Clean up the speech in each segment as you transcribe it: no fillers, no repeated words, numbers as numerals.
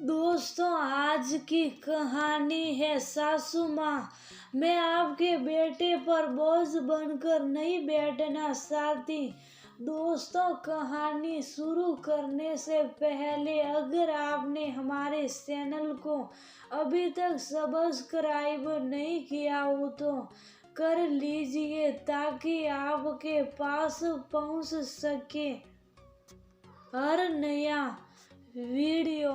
दोस्तों, आज की कहानी है सासू माँ। मैं आपके बेटे पर बोझ बनकर नहीं बैठना चाहती। दोस्तों, कहानी शुरू करने से पहले अगर आपने हमारे चैनल को अभी तक सब्सक्राइब नहीं किया हो तो कर लीजिए ताकि आपके पास पहुंच सके हर नया वीडियो।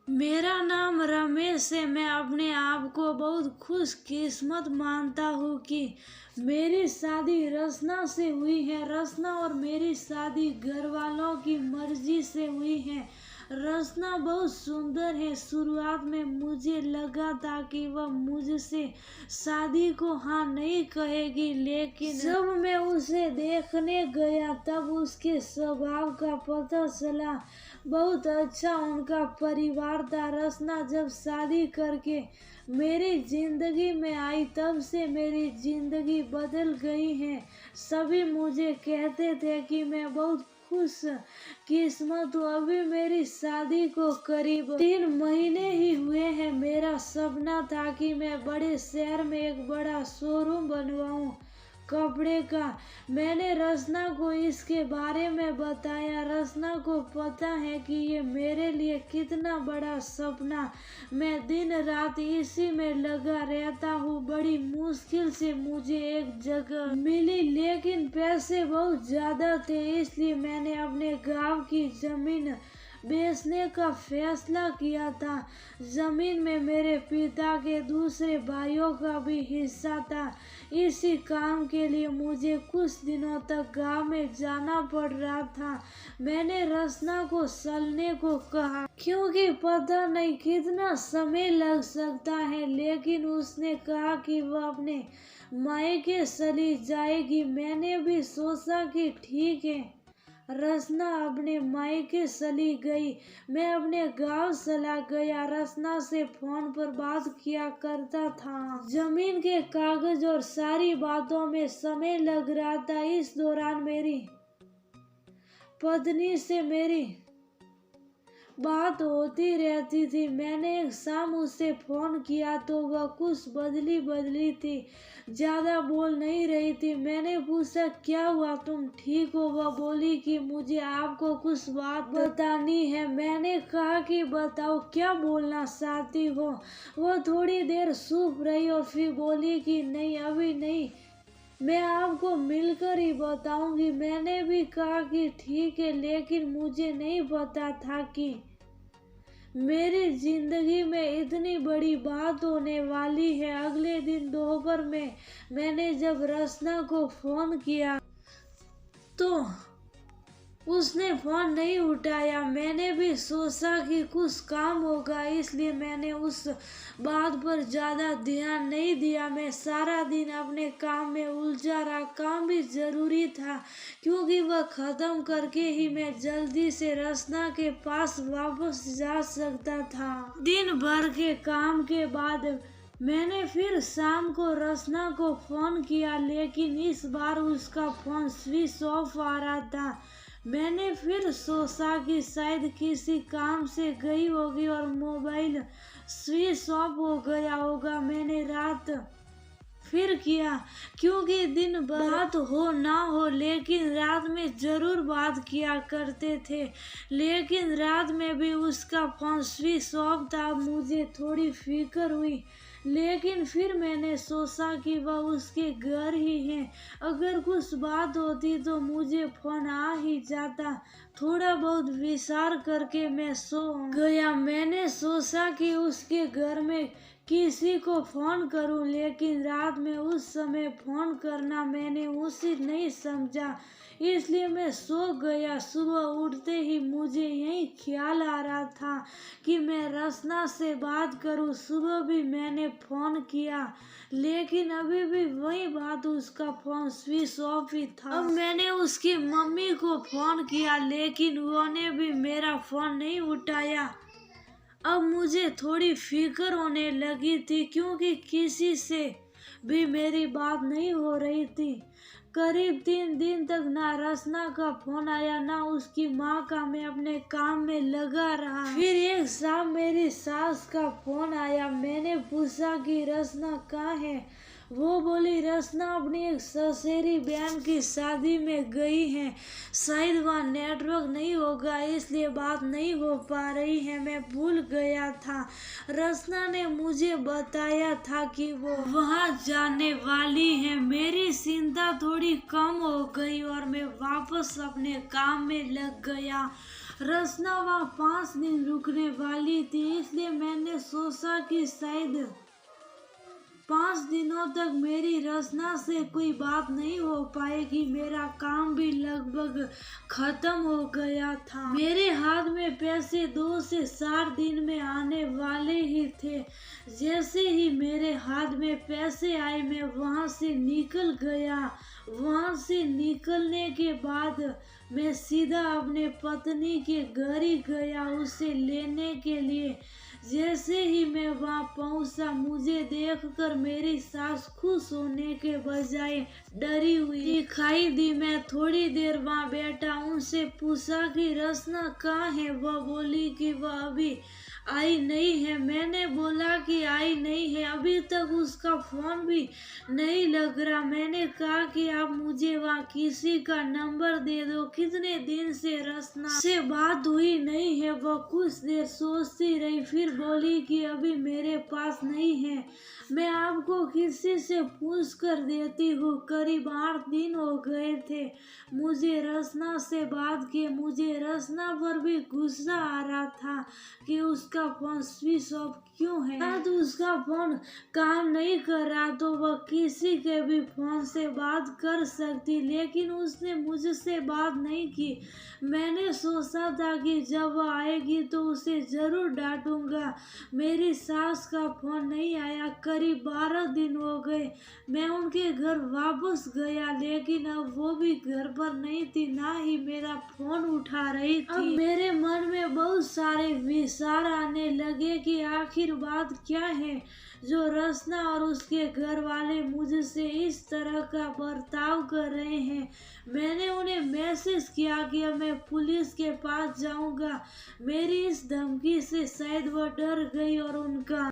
मेरा नाम रमेश है। मैं अपने आप को बहुत खुशकिस्मत मानता हूँ कि मेरी शादी रचना से हुई है। रचना और मेरी शादी घर वालों की मर्जी से हुई है। रचना बहुत सुंदर है। शुरुआत में मुझे लगा था कि वह मुझसे शादी को हाँ नहीं कहेगी, लेकिन जब मैं उसे देखने गया तब उसके स्वभाव का पता चला। बहुत अच्छा उनका परिवार था। रचना जब शादी करके मेरी जिंदगी में आई तब से मेरी जिंदगी बदल गई है। सभी मुझे कहते थे कि मैं बहुत खुश किस्मत हूँ। अभी मेरी शादी को करीब 3 महीने ही हुए हैं। मेरा सपना था कि मैं बड़े शहर में एक बड़ा शोरूम बनवाऊं कपड़े का। मैंने रचना को इसके बारे में बताया। रचना को पता है कि ये मेरे लिए कितना बड़ा सपना। मैं दिन रात इसी में लगा रहता हूँ। बड़ी मुश्किल से मुझे एक जगह मिली, लेकिन पैसे बहुत ज्यादा थे, इसलिए मैंने अपने गांव की जमीन बेचने का फैसला किया था। जमीन में मेरे पिता के दूसरे भाइयों का भी हिस्सा था। इसी काम के लिए मुझे कुछ दिनों तक गांव में जाना पड़ रहा था। मैंने रचना को चलने को कहा क्योंकि पता नहीं कितना समय लग सकता है, लेकिन उसने कहा कि वह अपने मायके चली जाएगी। मैंने भी सोचा कि ठीक है। रचना अपने मायके चली गई। मैं अपने गांव चला गया। रचना से फोन पर बात किया करता था। जमीन के कागज और सारी बातों में समय लग रहा था। इस दौरान मेरी पत्नी से मेरी बात होती रहती थी। मैंने एक शाम उसे फोन किया तो वह कुछ बदली थी, ज्यादा बोल नहीं रही थी। मैंने पूछा क्या हुआ, तुम ठीक हो? वह बोली कि मुझे आपको कुछ बात बतानी है। मैंने कहा कि बताओ, क्या बोलना चाहती हो? वह थोड़ी देर चुप रही और फिर बोली कि नहीं, अभी नहीं, मैं आपको मिलकर ही बताऊंगी। मैंने भी कहा कि ठीक है, लेकिन मुझे नहीं पता था कि मेरी जिंदगी में इतनी बड़ी बात होने वाली है। अगले दिन दोपहर में मैंने जब रचना को फोन किया तो उसने फोन नहीं उठाया। मैंने भी सोचा कि कुछ काम होगा, इसलिए मैंने उस बात पर ज्यादा ध्यान नहीं दिया। मैं सारा दिन अपने काम में उलझा रहा। काम भी जरूरी था क्योंकि वह खत्म करके ही मैं जल्दी से रचना के पास वापस जा सकता था। दिन भर के काम के बाद मैंने फिर शाम को रचना को फोन किया, लेकिन इस बार उसका फोन स्विच ऑफ आ रहा था। मैंने फिर सोचा कि शायद किसी काम से गई होगी और मोबाइल स्विच ऑफ हो गया होगा। मैंने रात फिर किया क्योंकि दिन भर बात हो ना हो, लेकिन रात में जरूर बात किया करते थे। लेकिन रात में भी उसका फोन स्विच ऑफ था। मुझे थोड़ी फिक्र हुई, लेकिन फिर मैंने सोचा कि वह उसके घर ही है। अगर कुछ बात होती तो मुझे फोन आ ही जाता। थोड़ा बहुत विचार करके मैं सो गया। मैंने सोचा कि उसके घर में किसी को फोन करूं, लेकिन रात में उस समय फोन करना मैंने उचित नहीं समझा, इसलिए मैं सो गया। सुबह उठते ही मुझे यही ख्याल आ रहा था कि मैं रचना से बात करूं। सुबह भी मैंने फोन किया, लेकिन अभी भी वही बात, उसका फोन स्विच ऑफ ही था। अब मैंने उसकी मम्मी को फोन किया, लेकिन उन्होंने भी मेरा फोन नहीं उठाया। अब मुझे थोड़ी फिक्र होने लगी थी क्योंकि किसी से भी मेरी बात नहीं हो रही थी। करीब 3 दिन तक ना रसना का फोन आया ना उसकी माँ का। मैं अपने काम में लगा रहा। फिर एक शाम मेरी सास का फोन आया। मैंने पूछा कि रसना कहाँ है। वो बोली रसना अपनी एक ससुरी बहन की शादी में गई है, शायद वहाँ नेटवर्क नहीं होगा इसलिए बात नहीं हो पा रही है। मैं भूल गया था। रसना ने मुझे बताया था कि वो वहाँ जाने वाली है। मेरी चिंता थोड़ी कम हो गई और मैं वापस अपने काम में लग गया। रसना वहाँ 5 दिन रुकने वाली थी, इसलिए मैंने सोचा कि शायद 5 दिनों तक मेरी रसना से कोई बात नहीं हो पाएगी। मेरा काम भी लगभग खत्म हो गया था। मेरे हाथ में पैसे 2 से 4 दिन में आने वाले ही थे। जैसे ही मेरे हाथ में पैसे आए मैं वहां से निकल गया। वहां से निकलने के बाद मैं सीधा अपने पत्नी के घर ही गया उसे लेने के लिए। जैसे ही मैं वहां पहुंचा, मुझे देखकर मेरी सास खुश होने के बजाय डरी हुई दिखाई दी। मैं थोड़ी देर वहां बैठा, उनसे पूछा कि रसना कहाँ है। वह बोली कि वह अभी आई नहीं है। मैंने बोला कि आई नहीं है, अभी तक उसका फोन भी नहीं लग रहा। मैंने कहा कि आप मुझे वहाँ किसी का नंबर दे दो, कितने दिन से रसना से बात हुई नहीं है। वह कुछ देर सोचती रही, फिर बोली कि अभी मेरे पास नहीं है, मैं आपको किसी से पूछ कर देती हूँ। करीब 8 दिन हो गए थे मुझे रसना से बात किए। मुझे रसना पर भी गुस्सा आ रहा था कि उसका फोन स्विच ऑफ क्यों है। तो उसका फोन काम नहीं कर रहा तो वह किसी के भी फोन से बात कर सकती, लेकिन उसने मुझसे बात नहीं की। मैंने सोचा था कि जब वह आएगी तो उसे जरूर डांटूंगा। मेरी सास का फोन नहीं आया। करीब 12 दिन हो गए। मैं उनके घर वापस गया, लेकिन अब वो भी घर पर नहीं थी, ना ही मेरा फोन उठा रही थी। अब मेरे मन में बहुत सारे विचार आने लगे कि आखिर बात क्या है जो रसना और उसके घर वाले मुझसे इस तरह का बर्ताव कर रहे हैं। मैंने उन्हें मैसेज किया कि अब मैं पुलिस के पास जाऊंगा। मेरी इस धमकी से शायद वह डर गई और उनका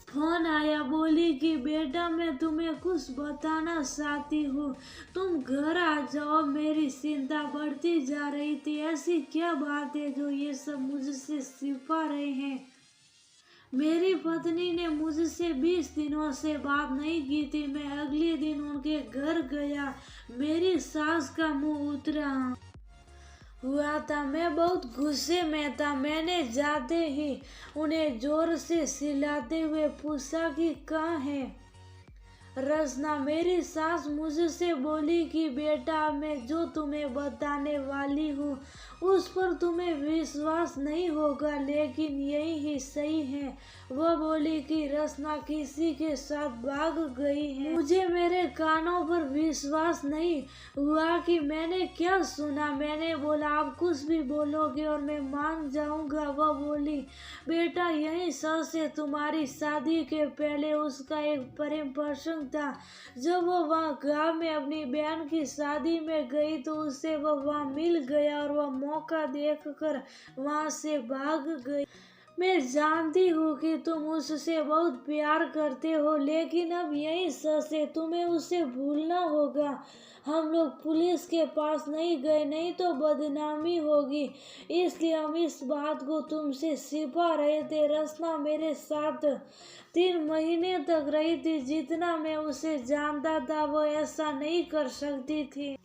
फोन आया। बोली कि बेटा मैं तुम्हें कुछ बताना चाहती हूँ, तुम घर आ जाओ। मेरी चिंता बढ़ती जा रही थी। ऐसी क्या बात है जो ये सब मुझसे छिपा रहे हैं। मेरी पत्नी ने मुझसे 20 दिनों से बात नहीं की थी। मैं अगले दिन उनके घर गया। मेरी सास का मुंह उतरा हुआ था। मैं बहुत गुस्से में था। मैंने जाते ही उन्हें जोर से चिल्लाते हुए पूछा कि कहाँ है रसना। मेरी सास मुझसे बोली कि बेटा मैं जो तुम्हें बताने वाली हूँ उस पर तुम्हें विश्वास नहीं होगा, लेकिन यही ही सही है। वह बोली कि रसना किसी के साथ भाग गई है। मुझे मेरे कानों पर विश्वास नहीं हुआ कि मैंने क्या सुना। मैंने बोला आप कुछ भी बोलोगे और मैं मान जाऊंगा। वह बोली बेटा यही सच है, तुम्हारी शादी के पहले उसका एक प्रेम प्रसंग था। जब वो वहाँ गाँव में अपनी बहन की शादी में गई तो उससे वह वहाँ मिल गया और वह मौका देखकर वहाँ से भाग गई। मैं जानती हूँ कि तुम उससे बहुत प्यार करते हो, लेकिन अब यही सच है, तुम्हें उसे भूलना होगा। हम लोग पुलिस के पास नहीं गए, नहीं तो बदनामी होगी, इसलिए हम इस बात को तुमसे छिपा रहे थे। रसना मेरे साथ 3 महीने तक रही थी। जितना मैं उसे जानता था वो ऐसा नहीं कर सकती थी,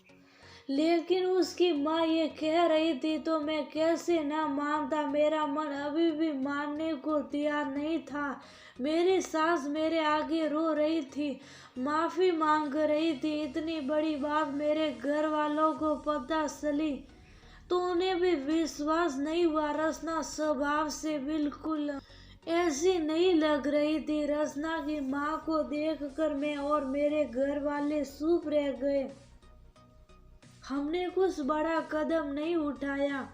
लेकिन उसकी माँ ये कह रही थी तो मैं कैसे ना मानता। मेरा मन अभी भी मानने को तैयार नहीं था। मेरी सास मेरे आगे रो रही थी, माफी मांग रही थी। इतनी बड़ी बात मेरे घर वालों को पता चली तो उन्हें भी विश्वास नहीं हुआ। रसना स्वभाव से बिल्कुल ऐसी नहीं लग रही थी। रसना की माँ को देखकर मैं और मेरे घर वाले चुप रह गए। हमने कुछ बड़ा कदम नहीं उठाया,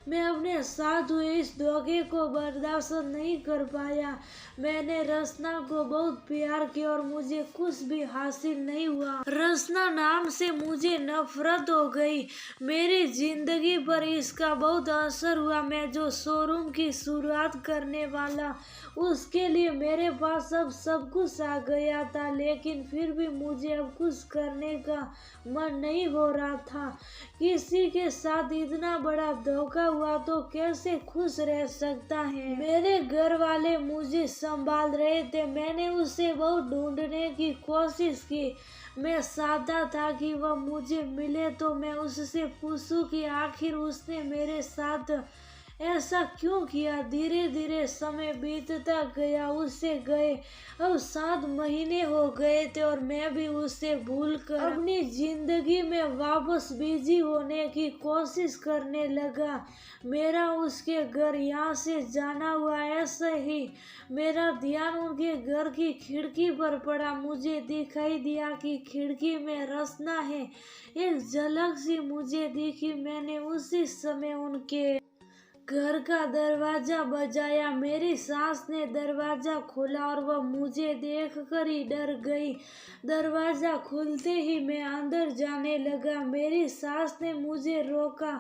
मैं अपने साथ हुए इस धोखे को बर्दाश्त नहीं कर पाया। मैंने रसना को बहुत प्यार किया और मुझे कुछ भी हासिल नहीं हुआ। रसना नाम से मुझे नफरत हो गई। मेरी जिंदगी पर इसका बहुत असर हुआ। मैं जो शोरूम की शुरुआत करने वाला, उसके लिए मेरे पास अब सब कुछ आ गया था, लेकिन फिर भी मुझे अब कुछ करने का मन नहीं हो रहा था। किसी के साथ इतना बड़ा धोखा हुआ तो कैसे खुश रह सकता है। मेरे घर वाले मुझे संभाल रहे थे। मैंने उसे बहुत ढूंढने की कोशिश की। मैं चाहता था कि वह मुझे मिले तो मैं उससे पूछूं कि आखिर उसने मेरे साथ ऐसा क्यों किया। धीरे धीरे समय बीतता गया। उससे गए अब 7 महीने हो गए थे और मैं भी उसे भूलकर अपनी जिंदगी में वापस बिजी होने की कोशिश करने लगा। मेरा उसके घर यहाँ से जाना हुआ। ऐसे ही मेरा ध्यान उनके घर की खिड़की पर पड़ा। मुझे दिखाई दिया कि खिड़की में रसना है। एक झलक सी मुझे दिखी। मैंने उसी समय उनके घर का दरवाजा बजाया। मेरी सास ने दरवाजा खोला और वह मुझे देखकर ही डर गई। दरवाजा खुलते ही मैं अंदर जाने लगा। मेरी सास ने मुझे रोका,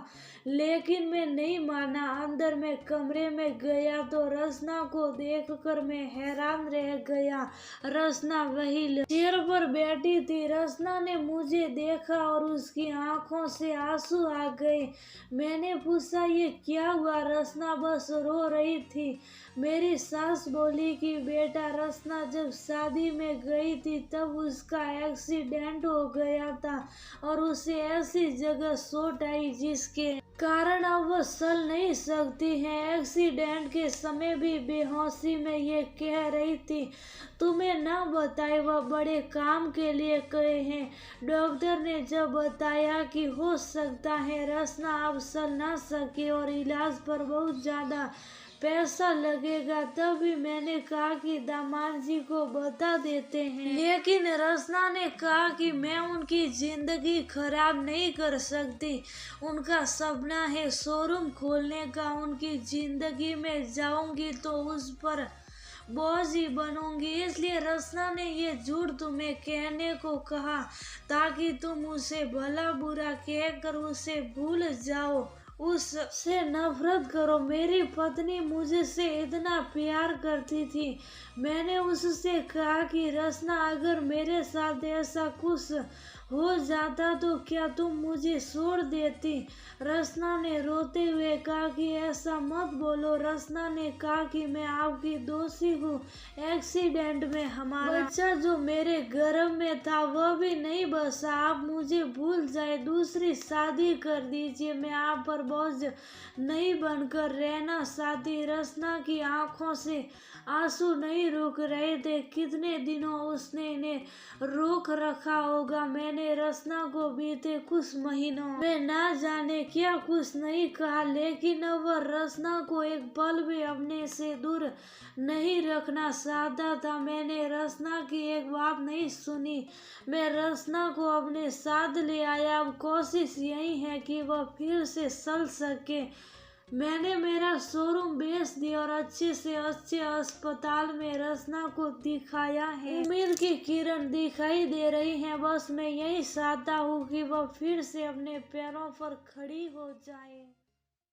लेकिन मैं नहीं माना। अंदर मैं कमरे में गया तो रसना को देखकर मैं हैरान रह गया। रसना वही चेयर पर बैठी थी। रसना ने मुझे देखा और उसकी आंखों से आंसू आ गए। मैंने पूछा, ये क्या हुआ? रसना बस रो रही थी। मेरी सास बोली कि बेटा, रसना जब शादी में गई थी तब उसका एक्सीडेंट हो गया था और उसे ऐसी जगह चोट आई जिसके कारण अब वह चल नहीं सकती है। एक्सीडेंट के समय भी बेहोशी में ये कह रही थी, तुम्हें ना बताए वह बड़े काम के लिए गए हैं। डॉक्टर ने जब बताया कि हो सकता है रसना अब चल ना सके और इलाज पर बहुत ज्यादा पैसा लगेगा, तब भी मैंने कहा कि दामाद जी को बता देते हैं। लेकिन रसना ने कहा कि मैं उनकी जिंदगी खराब नहीं कर सकती। उनका सपना है शोरूम खोलने का। उनकी जिंदगी में जाऊंगी तो उस पर बोझ ही बनूंगी। इसलिए रसना ने ये झूठ तुम्हें कहने को कहा ताकि तुम उसे भला बुरा कहकर उसे भूल जाओ, उससे नफरत करो। मेरी पत्नी मुझसे इतना प्यार करती थी। मैंने उससे कहा कि रसना, अगर मेरे साथ ऐसा कुछ हो जाता तो क्या तुम मुझे छोड़ देती? रसना ने रोते हुए कहा कि ऐसा मत बोलो। रसना ने कहा कि मैं आपकी दोषी हूँ। एक्सीडेंट में हमारा बच्चा जो मेरे गर्भ में था वह भी नहीं बचा। आप मुझे भूल जाए, दूसरी शादी कर दीजिए। मैं आप पर बोझ नहीं बनकर रहना चाहती। रसना की आंखों से आंसू नहीं रुक रहे थे। कितने दिनों उसने इन्हें रोक रखा होगा। मैंने रसना को बीते कुछ महीनों में ना जाने क्या कुछ नहीं कहा, लेकिन अब वह रसना को एक पल भी अपने से दूर नहीं रखना चाहता था। मैंने रसना की एक बात नहीं सुनी। मैं रसना को अपने साथ ले आया। अब कोशिश यही है कि वह फिर से चल सके। मैंने मेरा शोरूम बेच दिया और अच्छे से अच्छे अस्पताल में रसना को दिखाया है। उम्मीद की किरण दिखाई दे रही है। बस मैं यही चाहता हूँ कि वह फिर से अपने पैरों पर खड़ी हो जाए।